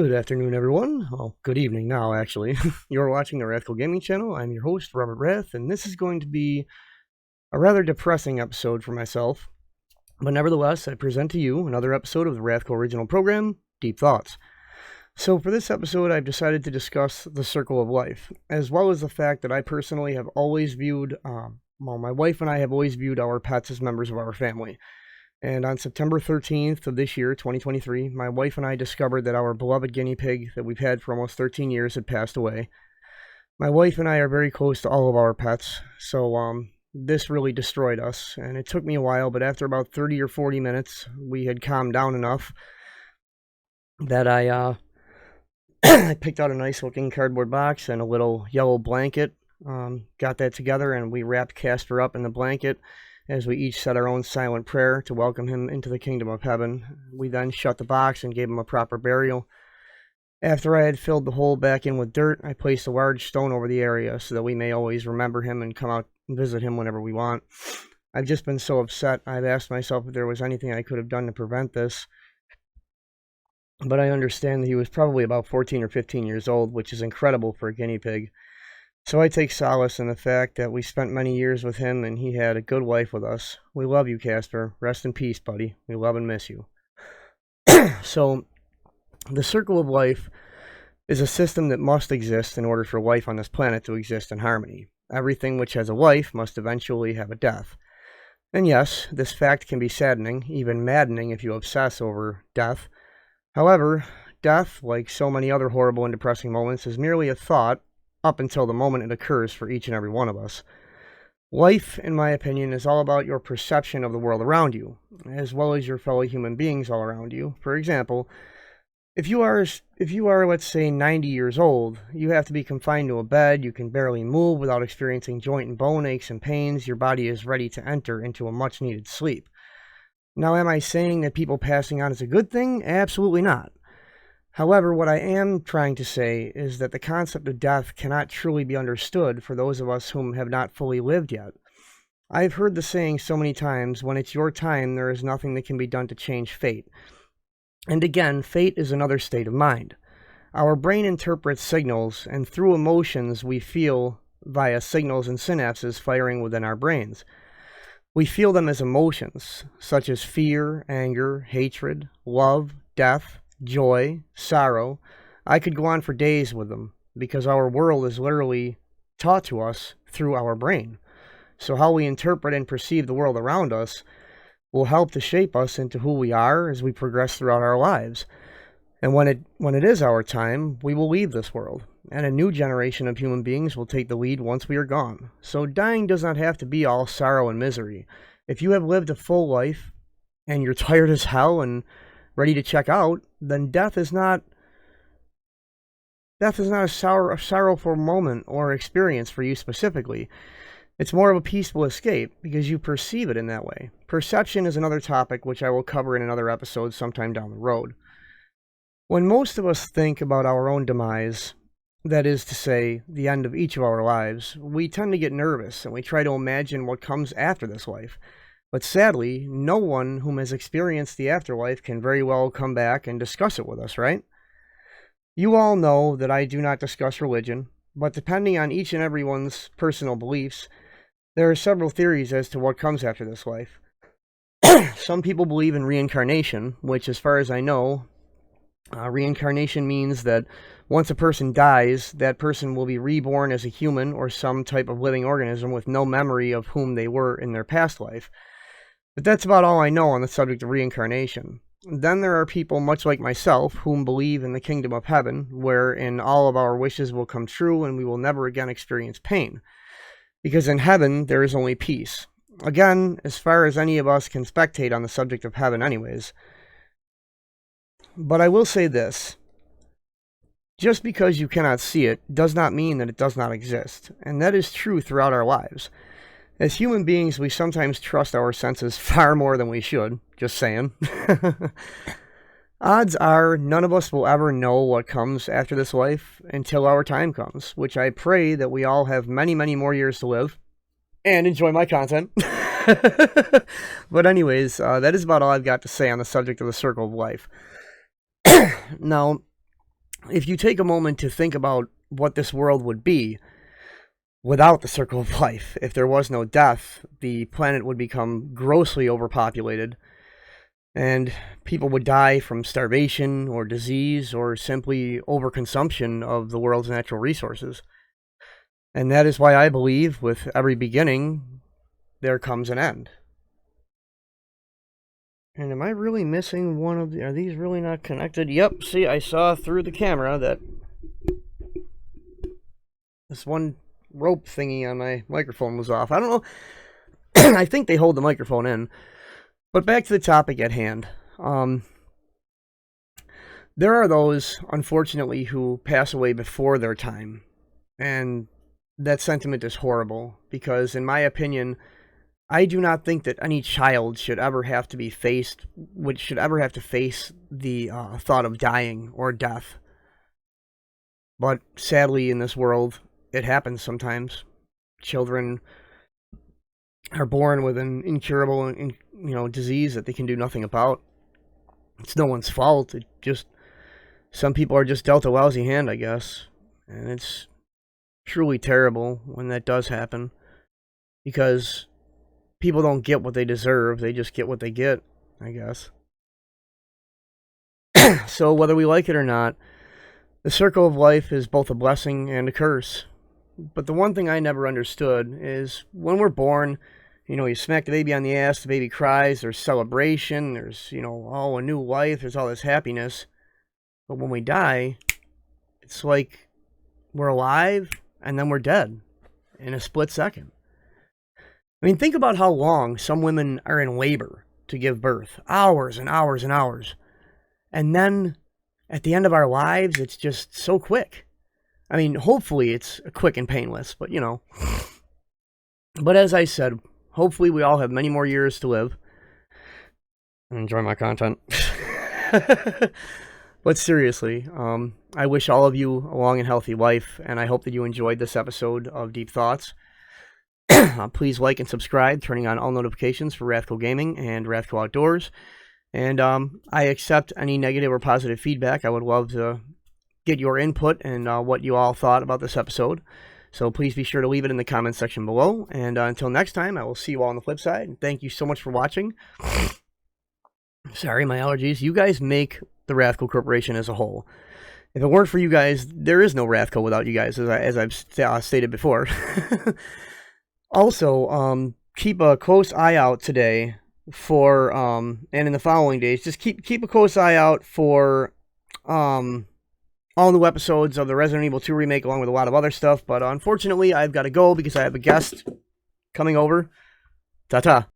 Good afternoon, everyone. Well, good evening now, actually. You're watching the RathCo Gaming channel. I'm your host, Robert Rath, and this is going to be a rather depressing episode for myself. But nevertheless, I present to you another episode of the RathCo original program, Deep Thoughts. So for this episode, I've decided to discuss the circle of life, as well as the fact that I personally have always viewed, my wife and I have always viewed our pets as members of our family. And on September 13th of this year, 2023, my wife and I discovered that our beloved guinea pig that we've had for almost 13 years had passed away. My wife and I are very close to all of our pets, so this really destroyed us. And it took me a while, but after about 30 or 40 minutes, we had calmed down enough that I I picked out a nice looking cardboard box and a little yellow blanket, got that together, and we wrapped Casper up in the blanket as we each said our own silent prayer to welcome him into the kingdom of heaven. We then shut the box and gave him a proper burial. After I had filled the hole back in with dirt, I placed a large stone over the area so that we may always remember him and come out and visit him whenever we want. I've just been so upset. I've asked myself if there was anything I could have done to prevent this. But I understand that he was probably about 14 or 15 years old, which is incredible for a guinea pig. So I take solace in the fact that we spent many years with him and he had a good life with us. We love you, Casper. Rest in peace, buddy. We love and miss you. So, the circle of life is a system that must exist in order for life on this planet to exist in harmony. Everything which has a life must eventually have a death. And yes, this fact can be saddening, even maddening if you obsess over death. However, death, like so many other horrible and depressing moments, is merely a thought up until the moment it occurs for each and every one of us. Life, in my opinion, is all about your perception of the world around you, as well as your fellow human beings all around you. For example, if you are, let's say, 90 years old, you have to be confined to a bed, you can barely move without experiencing joint and bone aches and pains, your body is ready to enter into a much-needed sleep. Now, am I saying that people passing on is a good thing? Absolutely not. However, what I am trying to say is that the concept of death cannot truly be understood for those of us whom have not fully lived yet. I've heard the saying so many times, when it's your time, there is nothing that can be done to change fate. And again, fate is another state of mind. Our brain interprets signals, and through emotions we feel via signals and synapses firing within our brains. We feel them as emotions, such as fear, anger, hatred, love, death, joy, sorrow. I could go on for days with them, because our world is literally taught to us through our brain. So how we interpret and perceive the world around us will help to shape us into who we are as we progress throughout our lives. And when it is our time, we will leave this world, and a new generation of human beings will take the lead once we are gone. So dying does not have to be all sorrow and misery. If you have lived a full life, and you're tired as hell and ready to check out, then death is not a sorrowful moment or experience for you specifically. It's more of a peaceful escape because you perceive it in that way. Perception is another topic which I will cover in another episode sometime down the road. When most of us think about our own demise, that is to say, the end of each of our lives, we tend to get nervous and we try to imagine what comes after this life. But sadly, no one whom has experienced the afterlife can very well come back and discuss it with us, right? You all know that I do not discuss religion, but depending on each and everyone's personal beliefs, there are several theories as to what comes after this life. Some people believe in reincarnation, which, as far as I know, reincarnation means that once a person dies, that person will be reborn as a human or some type of living organism with no memory of whom they were in their past life. But that's about all I know on the subject of reincarnation. Then there are people much like myself whom believe in the kingdom of heaven, wherein all of our wishes will come true and we will never again experience pain. Because in heaven, there is only peace. Again, as far as any of us can spectate on the subject of heaven anyways. But I will say this. Just because you cannot see it does not mean that it does not exist. And that is true throughout our lives. As human beings, we sometimes trust our senses far more than we should. Just saying. Odds are none of us will ever know what comes after this life until our time comes, which I pray that we all have many, many more years to live and enjoy my content. But anyways, that is about all I've got to say on the subject of the circle of life. Now, if you take a moment to think about what this world would be without the circle of life, if there was no death, the planet would become grossly overpopulated, and people would die from starvation or disease or simply overconsumption of the world's natural resources. And that is why I believe with every beginning, there comes an end. And am I really missing one of the... Are these really not connected? Yep, see, I saw through the camera that this one rope thingy on my microphone was off. I don't know. I think they hold the microphone in. But back to the topic at hand. There are those, unfortunately, who pass away before their time. And that sentiment is horrible. Because, in my opinion, I do not think that any child should ever have to face the thought of dying or death. But sadly, in this world, it happens sometimes. Children are born with an incurable, disease that they can do nothing about. It's no one's fault. Some people are just dealt a lousy hand, I guess. And it's truly terrible when that does happen, because people don't get what they deserve. They just get what they get, I guess. So whether we like it or not, the circle of life is both a blessing and a curse. But the one thing I never understood is when we're born, you smack the baby on the ass, the baby cries, there's celebration, there's, a new life, there's all this happiness. But when we die, it's like we're alive and then we're dead in a split second. I mean, think about how long some women are in labor to give birth. Hours and hours and hours. And then at the end of our lives, it's just so quick. I mean, hopefully it's quick and painless, but But as I said, hopefully we all have many more years to live. Enjoy my content. But seriously, I wish all of you a long and healthy life, and I hope that you enjoyed this episode of Deep Thoughts. Please like and subscribe, turning on all notifications for RathCo Gaming and RathCo Outdoors. And I accept any negative or positive feedback. I would love to get your input and what you all thought about this episode. So please be sure to leave it in the comments section below. And until next time, I will see you all on the flip side. And thank you so much for watching. Sorry, my allergies. You guys make the RathCo Corporation as a whole. If it weren't for you guys, there is no RathCo without you guys, as I've stated before. Also, keep a close eye out today for, and in the following days, just keep a close eye out for, all new episodes of the Resident Evil 2 remake, along with a lot of other stuff. But unfortunately, I've got to go because I have a guest coming over. Ta-ta.